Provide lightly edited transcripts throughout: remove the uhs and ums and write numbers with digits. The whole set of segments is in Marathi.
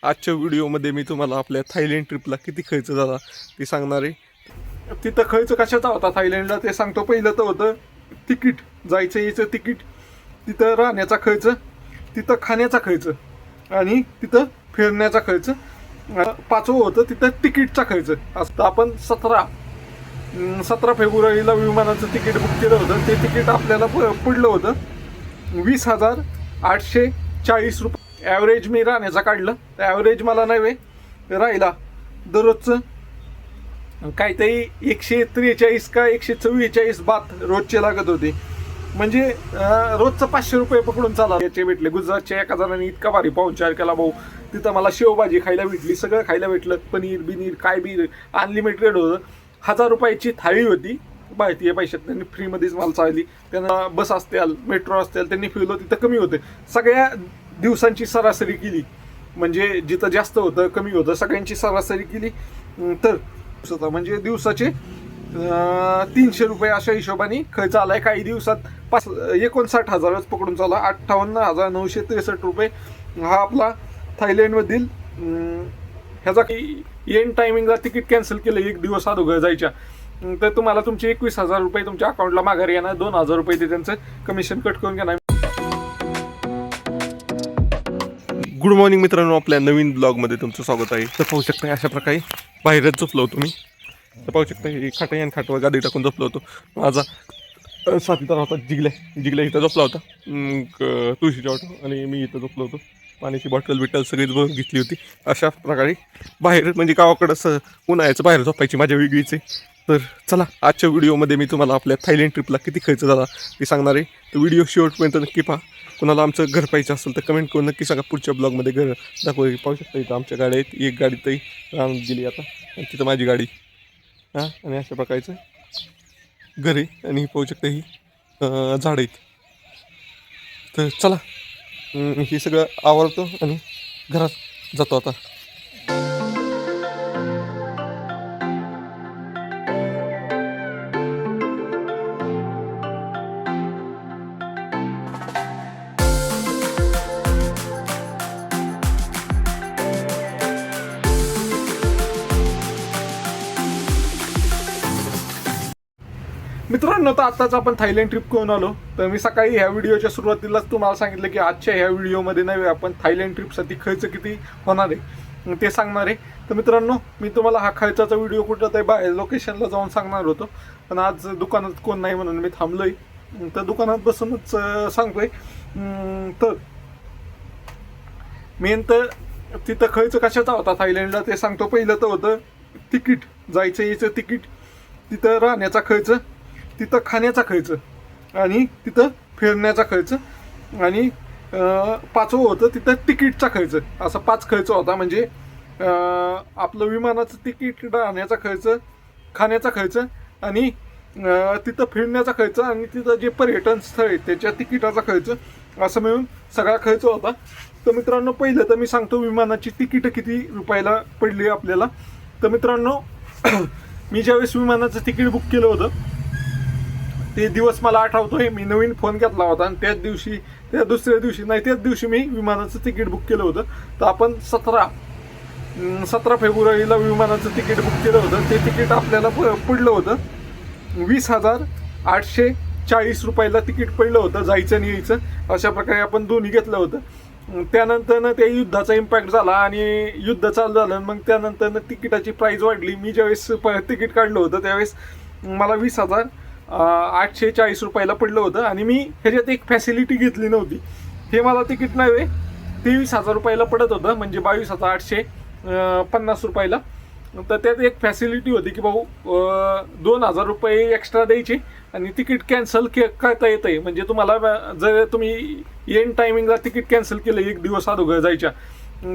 आजच्या व्हिडिओमध्ये मी तुम्हाला आपल्या थायलंड ट्रिपला किती खर्च झाला ते सांगणार आहे. तिथं खर्च कशाचा होता थायलंडला ते सांगतो. पहिलं तर होतं तिकीट, जायचं यायचं तिकीट, तिथं राहण्याचा खर्च, तिथं खाण्याचा खर्च आणि तिथं फिरण्याचा खर्च. पाचवं होतं तिथं तिकीटचा खर्च. असं आपण 17 फेब्रुवारीला विमानाचं तिकीट बुक केलं होतं. ते तिकीट आपल्याला पडलं होतं 20,840 रुपये. ॲव्हरेज मी राहण्याचा काढलं तर ॲव्हरेज मला नव्हे राहिला दररोजचं काहीतरी 143 का 144 बात रोजचे लागत होते. म्हणजे रोजचं 500 रुपये पकडून चाला याचे भेटले. गुजरातच्या एका जणांनी इतका भारी पाहुणचार केला भाऊ. तिथं मला शेवभाजी खायला भेटली, सगळं खायला भेटलं, पनीर बिनीर काय बी अनलिमिटेड होतं. 1000 रुपयाची थाळी होती भारतीय पैशात. त्यांनी फ्रीमध्येच मला चालली. त्यांना बस असतील, मेट्रो असतील, त्यांनी फिरलो तिथं कमी होते. सगळ्या दिवसांची सरासरी केली, म्हणजे जिथं जास्त होतं कमी होतं सगळ्यांची सरासरी केली तर म्हणजे दिवसाचे 300 रुपये अशा हिशोबाने खर्च आलाय. काही दिवसात 59,000च पकडून चालला. 58,963 रुपये हा आपला थायलंडमधील ह्याचा एंड टायमिंगला तिकीट कॅन्सल केलं एक दिवस अगोदर जायच्या तर तुम्हाला तुमचे 21,000 रुपये तुमच्या अकाउंटला माघारी येणार. 2,000 रुपये ते त्यांचं कमिशन कट करून घेणार. गुड मॉर्निंग मित्रांनो, आपल्या नवीन ब्लॉगमध्ये तुमचं स्वागत आहे. तर पाहू शकता अशा प्रकारे बाहेरच झोपलो होतो मी. तर पाहू शकता खाटा आणि खाटवर गादी टाकून झोपलो होतो. माझा साथीदार होता जिगल्या इथं झोपला होता तुळशीच्या वाटो, आणि मी इथं झोपलो होतो. पाण्याची बॉटल सगळीच भरून घेतली होती. अशा प्रकारे बाहेर म्हणजे गावाकडं उन्हाळ्याचं बाहेर झोपायची माझ्या वेगळीच आहे. तर चला आजच्या व्हिडिओमध्ये मी तुम्हाला आपल्या थायलंड ट्रिपला किती खर्च झाला ते सांगणार आहे. तर व्हिडिओ शेवटपर्यंत नक्की पहा. कोणाला आमचं घर पाहिजे असेल तर कमेंट करून नक्की सांगा. पुढच्या ब्लॉगमध्ये घर दाखवू. पाहू शकता इथं आमच्या गाड्या आहेत. एक गाडी तरी राहून गेली आता, आणि तिथं माझी गाडी आणि अशा प्रकारचं घर आहे. आणि पाहू शकता ही झाडं आहेत. तर चला हे सगळं आवडतो आणि घरात जातो आता. मित्रांनो, तर आत्ताच आपण थायलंड ट्रिप करून आलो. तर मी सकाळी ह्या व्हिडिओच्या सुरुवातीलाच तुम्हाला सांगितलं की आजच्या ह्या व्हिडिओमध्ये नव्हे आपण थायलंड ट्रिपसाठी खर्च किती होणार आहे ते सांगणार आहे. तर मित्रांनो, मी तुम्हाला हा खर्चाचा व्हिडिओ कुठं तरी बाहेर लोकेशनला जाऊन सांगणार होतो, पण आज दुकानात कोण नाही म्हणून मी थांबलोय. तर दुकानात बसूनच सांगतोय. तर मेन तर तिथं खर्च कशाचा होता थायलंडला ते सांगतो. पहिलं तर होतं तिकीट, जायचं यायचं तिकीट, तिथं राहण्याचा खर्च, तिथं खाण्याचा खर्च आणि तिथं फिरण्याचा खर्च आणि पाचवं होतं तिथं तिकीटचा खर्च. असा 5 खर्च होता. म्हणजे आपलं विमानाचं तिकीट, राहण्याचा खर्च, खाण्याचा खर्च आणि तिथं फिरण्याचा खर्च आणि तिथं जे पर्यटन स्थळ आहे त्याच्या तिकिटाचा खर्च, असं मिळून सगळा खर्च होता. तर मित्रांनो, पहिलं तर मी सांगतो विमानाची तिकीट किती रुपयाला पडली आपल्याला. तर मित्रांनो, मी ज्यावेळेस विमानाचं तिकीट बुक केलं होतं ते दिवस मला आठवतोय. मी नवीन फोन घेतला होता आणि त्याच दिवशी मी विमानाचं तिकीट बुक केलं होतं. तर आपण 17 फेब्रुवारीला विमानाचं तिकीट बुक केलं होतं. ते तिकीट आपल्याला पडलं होतं 20,840 रुपयाला तिकीट पडलं होतं, जायचं आणि यायचं. अशा प्रकारे आपण दोन्ही घेतलं होतं. त्यानंतरनं ते युद्धाचा इम्पॅक्ट झाला आणि युद्ध चालू झालं. मग त्यानंतरनं तिकिटाची प्राईस वाढली. मी ज्यावेळेस तिकीट काढलं होतं त्यावेळेस मला 20,840 रुपयाला पडलं होतं. आणि मी ह्याच्यात एक फॅसिलिटी घेतली नव्हती. हे मला तिकीट नव्हे 23,000 रुपयाला पडत होतं, म्हणजे 22,850 रुपयाला. तर त्यात एक फॅसिलिटी होती की भाऊ 2,000 रुपये एक्स्ट्रा द्यायचे आणि तिकीट कॅन्सल करता येतं आहे. म्हणजे तुम्हाला जर तुम्ही एंड टायमिंगला तिकीट कॅन्सल केलं एक दिवस अगोदर जायच्या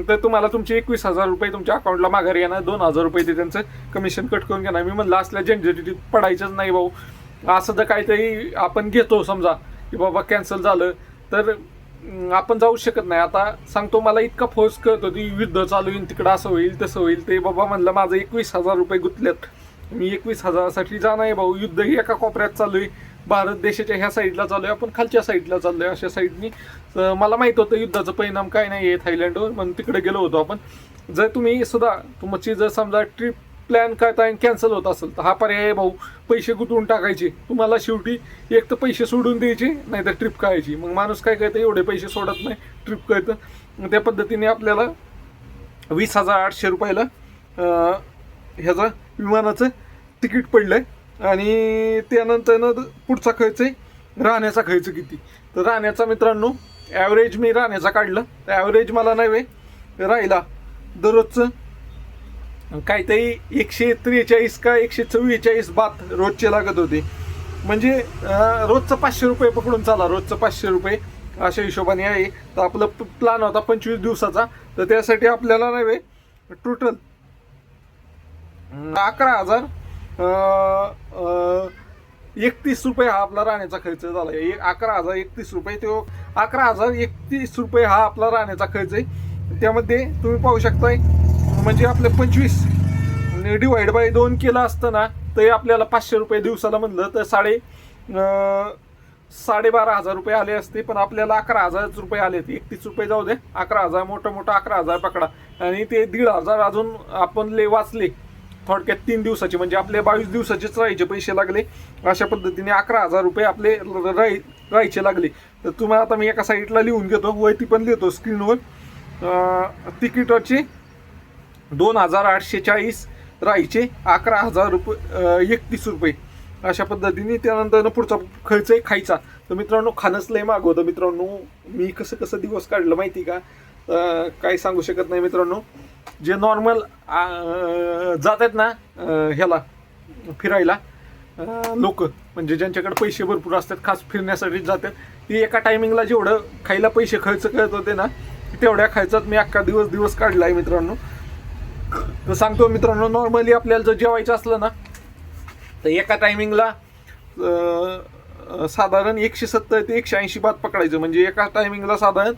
तर तुम्हाला तुमचे 21,000 रुपये तुमच्या अकाउंटला माघारी येणार. 2,000 रुपये ते त्यांचं कमिशन कट करून घेणार. मी म्हणलं असल्या झंझटीत पडायचंच नाही भाऊ. असं तर काहीतरी आपण घेतो समजा की बाबा कॅन्सल झालं तर आपण जाऊ शकत नाही. आता सांगतो, मला इतका फोर्स करत होती युद्ध चालू येईल, तिकडं असं होईल तसं होईल. ते बाबा म्हणलं माझं 21,000 रुपये गुंतल्यात, मी 21,000साठी जाणार आहे भाऊ. युद्ध ही एका कोपऱ्यात चालू आहे भारत देशाच्या ह्या साईडला चाललो आहे, आपण खालच्या साईडला चाललो आहे अशा साईडनी. मला माहीत होतं युद्धाचा परिणाम काय नाही आहे थायलंडवर, म्हणून तिकडे गेलो होतो आपण. जर तुम्ही सुद्धा तुमची जर समजा ट्रिप प्लॅन करता कॅन्सल होत असेल तर हा पर्याय आहे भाऊ. पैसे गुंतवून टाकायचे, तुम्हाला शेवटी एक तर पैसे सोडून द्यायचे नाही तर ट्रिप करायची. मग माणूस काय करतं, एवढे पैसे सोडत नाही, ट्रिप करतं. त्या पद्धतीने आपल्याला 20,800 रुपयाला ह्याचं विमानाचं तिकीट पडलं आहे. आणि त्यानंतर पुढचा खर्च आहे राहण्याचा खर्च किती. तर राहण्याचा मित्रांनो ॲव्हरेज मी राहण्याचा काढलं तर ॲव्हरेज मला नाही राहिला दररोजचं काहीतरी 143 का 144 बात रोजचे लागत होते. म्हणजे रोजचं 500 रुपये पकडून चाला, रोजचं 500 रुपये अशा हिशोबाने आहे. तर आपलं प्लॅन होता 25 दिवसाचा, तर त्यासाठी आपल्याला नाही टोटल 11,031 रुपये हा आपला राहण्याचा खर्च झाला आहे. 11,031 रुपये, तो 11,031 रुपये हा आपला राहण्याचा खर्च आहे. त्यामध्ये तुम्ही पाहू शकताय म्हणजे आपलं 25 डिवाइड बाय 2 केलं असतं ना तर आपल्याला 500 रुपये दिवसाला म्हणलं तर 12,500 रुपये आले असते. पण आपल्याला 11,000 रुपये आले. 31 रुपये जाऊ दे, 11,000 मोठं 11,000 पकडा. आणि ते 1,500 अजून आपण वाचले थोडक्यात 3 दिवसाचे, म्हणजे आपले 22 दिवसाचेच राहायचे पैसे लागले. अशा पद्धतीने 11,000 रुपये आपले राहायचे लागले. तर तुम्हाला आता मी एका साईडला लिहून घेतो, वरती पण लिहितो स्क्रीनवर. तिकीटाचे 2,840 राहायचे, 11,031 रुपये अशा पद्धतीने. त्यानंतर पुढचा खर्च आहे खायचा. तर मित्रांनो खाणंच लय महाग होतं मित्रांनो. मी कसं दिवस काढलं माहिती का, काही सांगू शकत नाही मित्रांनो. जे नॉर्मल जातात ना ह्याला फिरायला लोक, म्हणजे ज्यांच्याकडे पैसे भरपूर असतात खास फिरण्यासाठी जातात, ती एका टायमिंगला जेवढं खायला पैसे खर्च करत होते ना तेवढ्या खर्चात मी अख्खा दिवस काढला आहे मित्रांनो. तर सांगतो मित्रांनो, नॉर्मली आपल्याला जर जेवायचं असलं ना तर एका टायमिंगला साधारण 170 ते 180 बात पकडायचं, म्हणजे एका टायमिंगला साधारण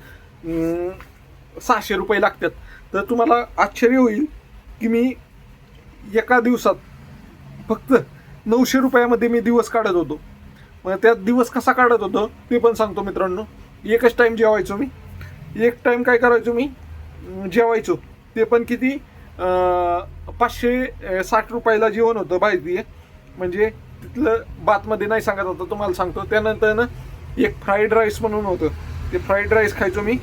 600 रुपये लागतात. तर तुम्हाला आश्चर्य होईल की मी एका दिवसात फक्त 900 रुपयामध्ये मी दिवस काढत होतो. मग त्यात दिवस कसा काढत होतो ते पण सांगतो मित्रांनो. एकच टाईम जेवायचो मी, एक टाईम काय करायचो मी जेवायचो, ते पण किती 560 रुपयाला जेवण होतं बाहेर. म्हणजे तिथलं बातमध्ये नाही सांगत होतं, तुम्हाला सांगतो. त्यानंतर ना एक फ्राईड राईस म्हणून होतं, ते फ्राईड राईस खायचो मी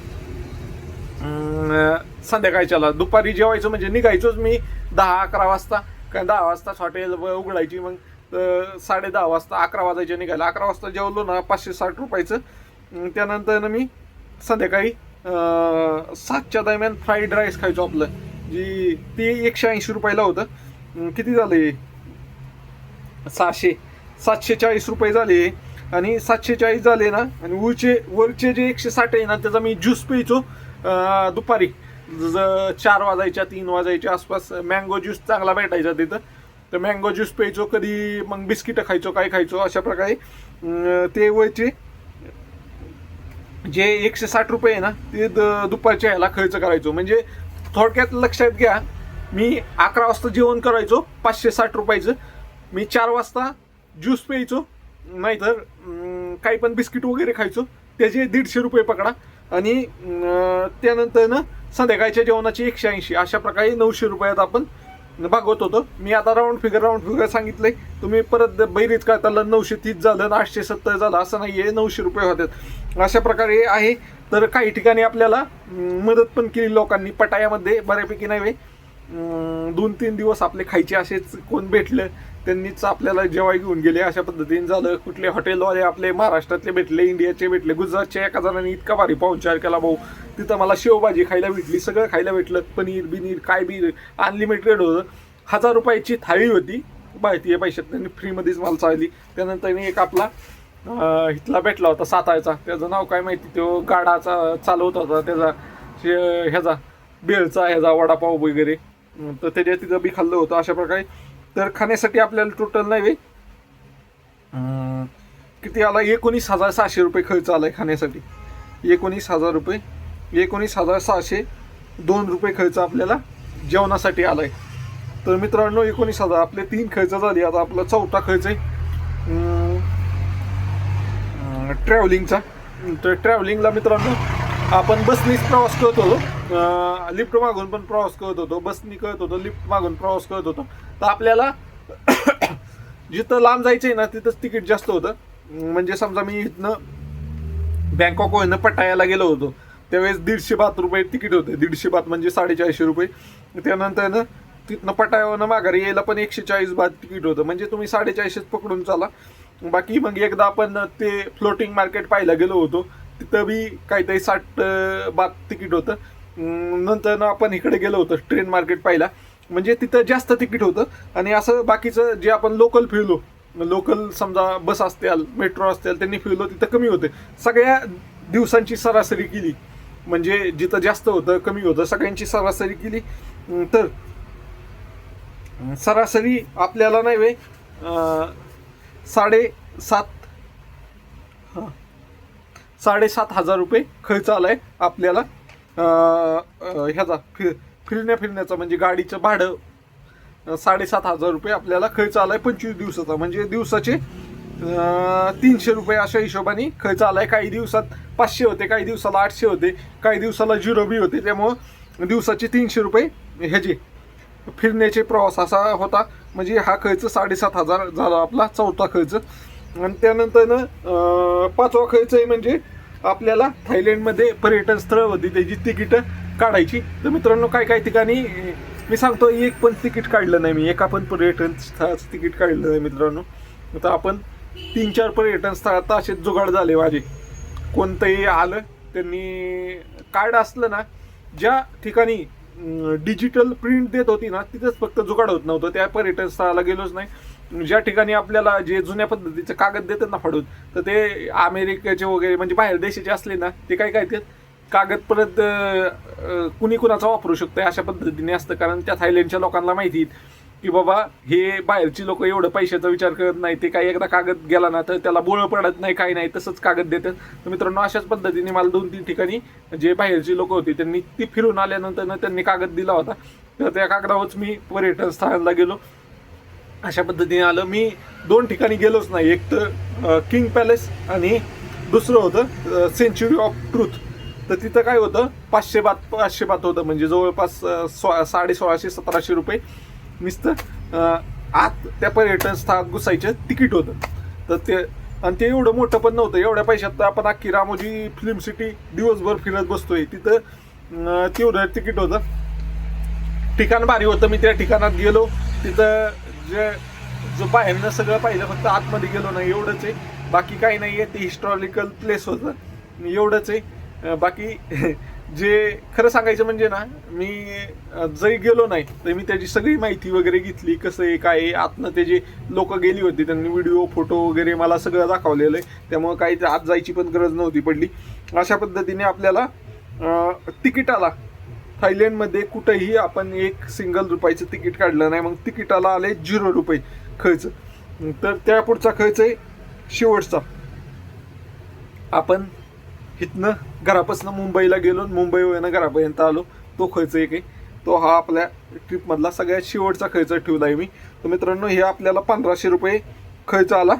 संध्याकाळच्याला. दुपारी जेवायचं म्हणजे निघायचोच मी 10-11 वाजता, कारण 10 वाजताच हॉटेल उघडायची. मग 10:30 वाजता 11 वाजायचे निघायला. 11 वाजता जेवलो ना 560 रुपयाचं. त्यानंतर मी संध्याकाळी 7च्या दरम्यान फ्राईड राईस खायचो आपलं, जी ते 180 रुपयाला होतं. किती झाले 740 रुपये झाले. आणि 740 झाले ना, आणि वरचे जे 160 आहे ना त्याचा मी ज्यूस प्यायचो दुपारी 4 वाजायच्या 3 वाजायच्या आसपास. मँगो ज्यूस चांगला भेटायचा तिथं, तर मँगो ज्यूस प्यायचो. कधी मग बिस्किटं खायचो, काय खायचो. अशा प्रकारे ते वरचे जे 160 रुपये आहे ना ते दुपारच्या ह्याला खर्च करायचो. म्हणजे थोडक्यात लक्षात घ्या, मी 11 वाजता जेवण करायचो 560 रुपयाचं. मी 4 वाजता ज्यूस प्यायचो, नाहीतर काही पण बिस्किट वगैरे खायचो, त्याचे 150 रुपये पकडा. आणि त्यानंतर ना संध्याकाळच्या जेवणाची 180. अशा प्रकारे 900 रुपयात आपण भागवत होतो. मी आता राऊंड फिगर सांगितलंय. तुम्ही परत बैरीज करताना 930 झालं, 870 झालं असं नाही आहे, 900 रुपये होतात. अशा प्रकारे आहे. तर काही ठिकाणी आपल्याला मदत पण केली लोकांनी. पटायामध्ये बऱ्यापैकी नाही 2-3 दिवस आपले खायचे असेच कोण भेटलं त्यांनीच आपल्याला जेवाय घेऊन गेले. अशा पद्धतीने झालं. कुठले हॉटेलवाले आपले महाराष्ट्रातले भेटले, इंडियाचे भेटले, गुजरातच्या एका जणांनी इतका भारी पाहुणचार केला भाऊ. तिथं मला शेवभाजी खायला भेटली, सगळं खायला भेटलं, पनीर काय बी अनलिमिटेड होतं. 1000 रुपयाची थाळी होती भारतीय पैशात, त्यांनी फ्रीमध्येच मला चालली. त्यानंतर एक आपला इथला भेटला होता सातारचा, त्याचं नाव काय माहिती, तो गाडाचा चालवत होता त्याचा ह्याचा बेळचा ह्याचा वडापाव वगैरे, तर त्याच्या तिथं बी खाल्लं होतं. अशा प्रकारे तर खाण्यासाठी आपल्याला टोटल नाही किती आला, 19,600 रुपये खर्च आलाय खाण्यासाठी. 19,000 रुपये, 19,602 रुपये खर्च आपल्याला जेवणासाठी आलाय. तर मित्रांनो 19,000 आपले 3 खर्च झाले. आता आपला चौथा खर्च आहे ट्रॅव्हलिंगचा. तर ट्रॅव्हलिंगला मित्रांनो आपण बसनीच प्रवास करत होतो, लिफ्ट मागून पण प्रवास करत होतो, बसनी करत होतो, लिफ्ट मागून प्रवास करत होतो. तर आपल्याला जिथं लांब जायचं आहे ना तिथंच तिकीट जास्त होतं. म्हणजे समजा मी इथनं बँकॉक पटायाला गेलो होतो त्यावेळेस 150 बात रुपये तिकीट होते. 150 बात म्हणजे 450 रुपये. त्यानंतर ना तिथनं पटायावरनं माघारी यायला पण 140 बात तिकीट होतं. म्हणजे तुम्ही 450 पकडून चाला. बाकी मग एकदा आपण ते फ्लोटिंग मार्केट पाहायला गेलो होतो, तिथं बी काहीतरी 60 बात तिकीट होतं. नंतर ना आपण इकडे गेलो होतो ट्रेन मार्केट पाहायला, म्हणजे तिथं जास्त तिकीट होतं. आणि असं बाकीचं जे आपण लोकल फिरलो, लोकल समजा बस असतील, मेट्रो असतील, त्यांनी फिरलो तिथं कमी होते. सगळ्या दिवसांची सरासरी केली म्हणजे जिथं जास्त होतं कमी होतं सगळ्यांची सरासरी केली तर सरासरी आपल्याला नाही वे 7,500 रुपये खर्च आलाय आपल्याला ह्याचा फिरण्याचं म्हणजे गाडीचं भाडं 7,500 रुपये आपल्याला खर्च आलाय 25 दिवसाचा. म्हणजे दिवसाचे 300 रुपये अशा हिशोबाने खर्च आलाय. काही दिवसात 500 होते, काही दिवसाला 800 होते, काही दिवसाला 0 बी होते. त्यामुळं दिवसाचे 300 रुपये ह्याचे फिरण्याचे प्रवास असा होता. म्हणजे हा खर्च 7,500 झाला आपला चौथा खर्च. आणि त्यानंतर ना 5वा खर्च आहे म्हणजे आपल्याला थायलंडमध्ये पर्यटन स्थळ होती त्याची तिकीटं काढायची. तर मित्रांनो काय काय ठिकाणी मी सांगतो एक पण तिकीट काढलं नाही मी, एका पण पर्यटन स्थळाचं तिकीट काढलं नाही मित्रांनो. आता आपण 3-4 पर्यटन स्थळात असे जुगाड झाले माझे. कोणतंही आलं त्यांनी कार्ड असलं ना, ज्या ठिकाणी डिजिटल प्रिंट देत होती ना तिथंच फक्त जुगाड होत नव्हतं, त्या पर्यटन स्थळाला गेलोच नाही. ज्या ठिकाणी आपल्याला जे जुन्या पद्धतीचे कागद देतात ना फाडून, तर ते अमेरिकेचे वगैरे म्हणजे बाहेर देशाचे असले ना ते काय ते कागद परत कुणी कुणाचा वापरू शकतं अशा पद्धतीने असतं. कारण त्या थायलंडच्या लोकांना माहिती की बाबा हे बाहेरची लोक एवढं पैशाचा विचार करत नाही, ते काही एकदा कागद गेला ना तर त्याला बोळ पडत नाही, काही नाही, तसंच कागद देतात. तर मित्रांनो अशाच पद्धतीने मला 2-3 ठिकाणी जे बाहेरची लोक होती त्यांनी ती फिरून आल्यानंतर ना त्यांनी कागद दिला होता. तर त्या कागदावरच मी पर्यटन स्थळांना गेलो. अशा पद्धतीने आलं. मी 2 ठिकाणी गेलोच नाही, एक तर किंग पॅलेस आणि दुसरं होतं सेंच्युरी ऑफ ट्रूथ. तर तिथं काय होतं 500 बात होतं, म्हणजे जवळपास 1650-1700 रुपये नुसतं आत त्या पर्यटन स्थळात घुसायचं तिकीट होतं. तर ते एवढं मोठं पण नव्हतं. एवढ्या पैशात तर आपण अख्खी रामोजी फिल्म सिटी दिवसभर फिरत बसतोय. तिथं तेवढं तिकीट होतं. ठिकाण भारी होतं. मी त्या ठिकाणात गेलो, तिथं जो बाहेरनं सगळं पाहिलं, फक्त आतमध्ये गेलो नाही एवढंच आहे. बाकी काही नाही आहे. ते हिस्टॉरिकल प्लेस होतं एवढंच आहे. बाकी जे खरं सांगायचं म्हणजे ना, मी जरी गेलो नाही तर मी त्याची सगळी माहिती वगैरे घेतली, कसं आहे काय आहे. आतनं ते जे लोक गेली होती त्यांनी व्हिडिओ फोटो वगैरे मला सगळं दाखवलेलं आहे. त्यामुळं काही आत जायची पण गरज नव्हती पडली. अशा पद्धतीने आपल्याला तिकिटाला थायलंडमध्ये कुठंही आपण 1 सिंगल रुपयाचं तिकीट काढलं नाही. मग तिकिटाला आले 0 रुपये खर्च. तर त्या पुढचा खर्च आहे शेवटचा. आपण इथनं घरापासून मुंबईला गेलो, मुंबईवरनं घरापर्यंत आलो, तो खर्च एक आहे. तो हा आपल्या ट्रिपमधला सगळ्यात शेवटचा खर्च ठेवला आहे मी. तर मित्रांनो हे आपल्याला 1500 रुपये खर्च आला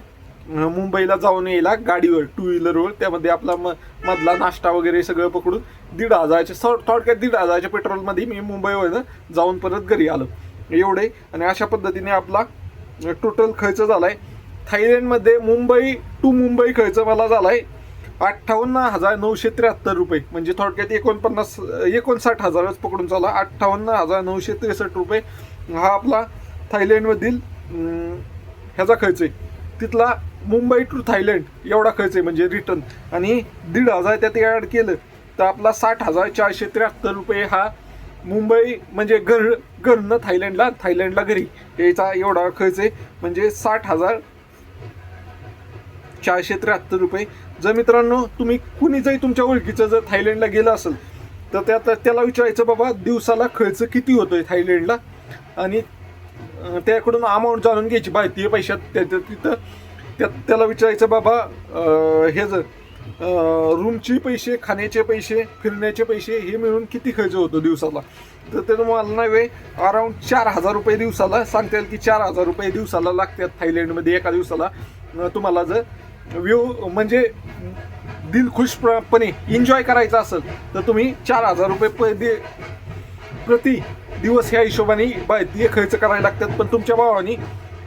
मुंबईला जाऊन यायला गाडीवर, 2 व्हीलरवर. त्यामध्ये आपला मधला नाश्ता वगैरे सगळं पकडून 1,500 थोडक्यात 1,500 पेट्रोलमध्ये मी मुंबईवरनं जाऊन परत घरी आलो एवढे. आणि अशा पद्धतीने आपला टोटल खर्च झाला आहे थायलंडमध्ये. मुंबई टू मुंबई खर्च मला झाला आहे 58,973 रुपये. म्हणजे थोडक्यात 59,000च पकडून चाला, 58,963 रुपये हा आपला थायलंडमधील ह्याचा खर्च आहे. तिथला मुंबई टू थायलंड एवढा खर्च आहे म्हणजे रिटर्न. आणि 1,500 त्यात ॲड केलं तर आपला 60,473 रुपये हा मुंबई म्हणजे घरनं थायलंडला घरी याचा एवढा खर्च आहे. म्हणजे 60,473 रुपये. जर मित्रांनो तुम्ही कुणीचंही तुमच्या ओळखीचं जर थायलंडला गेलं असेल तर त्याला विचारायचं बाबा दिवसाला खर्च किती होतोय थायलंडला, आणि त्याकडून अमाऊंट जाणून घ्यायची भारतीय पैशात. तिथं त्याला विचारायचं बाबा हे जर रूमचे पैसे, खाण्याचे पैसे, फिरण्याचे पैसे हे मिळून किती खर्च होतो दिवसाला. तर ते तुम्हाला नाही अराऊंड 4,000 रुपये दिवसाला सांगता येईल की 4,000 रुपये दिवसाला लागतात थायलंडमध्ये एका दिवसाला. तुम्हाला जर व्यू म्हणजे दिलखुशपणे एन्जॉय करायचं असेल तर तुम्ही 4,000 रुपये प्रति दिवस ह्या हिशोबाने हे खर्च करायला लागतात. पण तुमच्या भावानी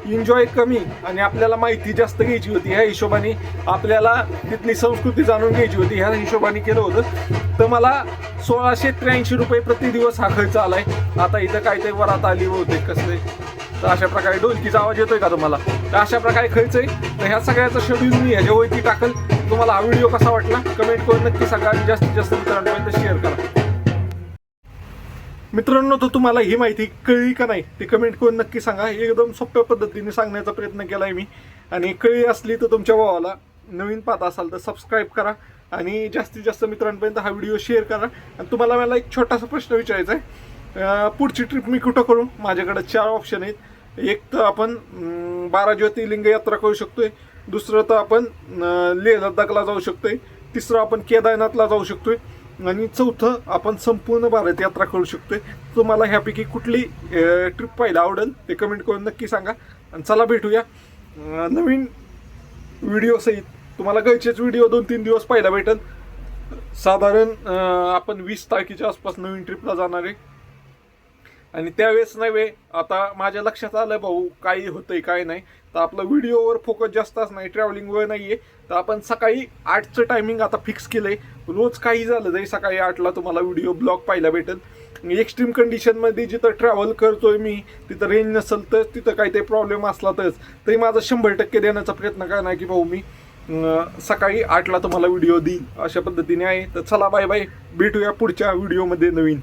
एन्जॉय कमी आणि आपल्याला माहिती जास्त घ्यायची होती, ह्या हिशोबाने आपल्याला तिथली संस्कृती जाणून घ्यायची होती, ह्या हिशोबाने केलं होतं. तर मला 1,683 रुपये प्रति दिवस हा खर्च आलाय. आता इथं काय ते वरात आली होते कसले, तर अशा प्रकारे ढोलकीचा आवाज येतोय का तुम्हाला, तर अशा प्रकारे खर्च आहे. तर ह्या सगळ्याचं शेड्यूल मी ह्याच्यावरती टाकल. तुम्हाला हा व्हिडिओ कसा वाटला कमेंट करून नक्की सांगा आणि जास्तीत जास्त मित्रांपर्यंत शेअर करा. मित्रांनो, तर तुम्हाला ही माहिती कळली का नाही ते कमेंट करून नक्की सांगा. एकदम सोप्या पद्धतीने सांगण्याचा प्रयत्न केला आहे मी, आणि कळली असली तर तुमच्या भावाला नवीन पाहत असाल तर सबस्क्राईब करा आणि जास्तीत जास्त मित्रांपर्यंत हा व्हिडिओ शेअर करा. आणि तुम्हाला मला एक छोटासा प्रश्न विचारायचा आहे, पुढची ट्रिप मी कुठं करू? माझ्याकडे 4 ऑप्शन आहेत. एक तर आपण 12 ज्योतिर्लिंग यात्रा करू शकतोय, दुसरं तर आपण लेह लडाखला जाऊ शकतोय, तिसरं आपण केदारनाथला जाऊ शकतोय, आणि चौथं आपण संपूर्ण भारत यात्रा करू शकतोय. तुम्हाला ह्यापैकी कुठली ट्रिप पाहायला आवडेल ते कमेंट करून नक्की सांगा. आणि चला भेटूया नवीन व्हिडिओ सहित. तुम्हाला घरचेच व्हिडिओ 2-3 दिवस पाहायला भेटेल. साधारण आपण 20 तारखेच्या आसपास नवीन ट्रिपला जाणार आहे. आणि त्यावेळेस नव्हे, आता माझ्या लक्षात आलं भाऊ काही होतंय काय नाही, तर आपलं व्हिडिओवर फोकस जास्तच नाही, ट्रॅव्हलिंगवर नाही आहे. तर आपण सकाळी 8चं टायमिंग आता फिक्स केलं आहे. रोज काही झालं तरी सकाळी 8ला तुम्हाला व्हिडिओ ब्लॉग पाहायला भेटेल. एक्स्ट्रीम कंडिशनमध्ये जिथं ट्रॅव्हल करतोय मी तिथं रेंज नसेल तर, तिथं काही ते प्रॉब्लेम असला तरच, तरी माझा 100% देण्याचा प्रयत्न करणार की भाऊ मी सकाळी 8ला तुम्हाला व्हिडिओ देईन, अशा पद्धतीने आहे. तर चला बाय बाय, भेटूया पुढच्या व्हिडिओमध्ये नवीन.